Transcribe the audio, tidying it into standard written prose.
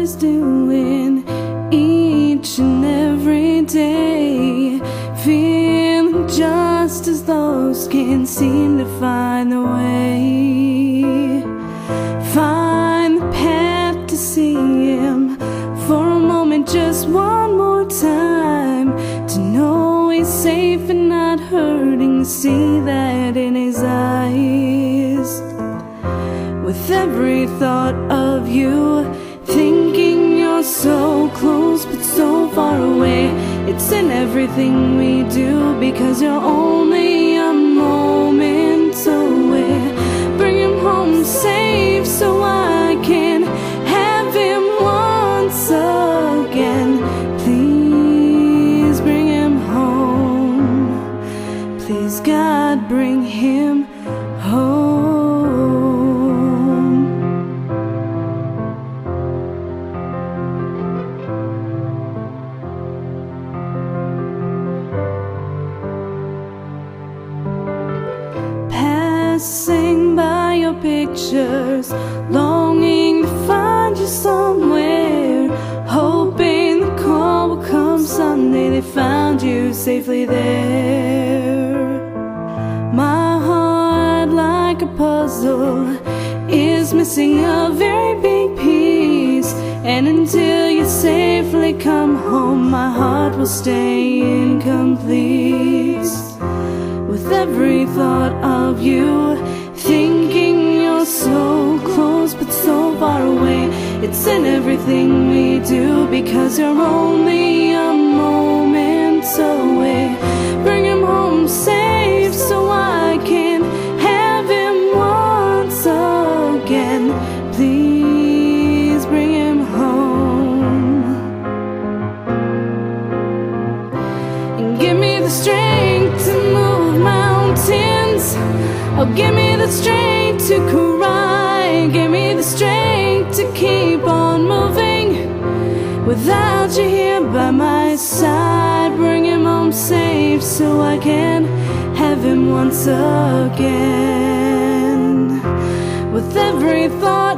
is doing each and every day, feeling just as those can't seem to find the way, find the path to see him for a moment, just one more time, to know he's safe and not hurting, see that in his eyes. With every thought of you, thinking you're so close but so far away, it's in everything we do, because you're only a moment away. Bring him home safe so I can have him once again. Please bring him home. Please, God, bring him home. Passing by your pictures, longing to find you somewhere, hoping the call will come someday. They found you safely there. My heart, like a puzzle, is missing a very big piece, and until you safely come home, my heart will stay incomplete. With every thought of you, thinking you're so close but so far away, it's in everything we do, because you're only a moment away. Bring him home safe so I can have him once again. Please bring him home, and give me the strength to move mountains. Oh, give me the strength to cry, give me the strength to keep on moving. Without you here by my side, bring him home safe so I can have him once again. With every thought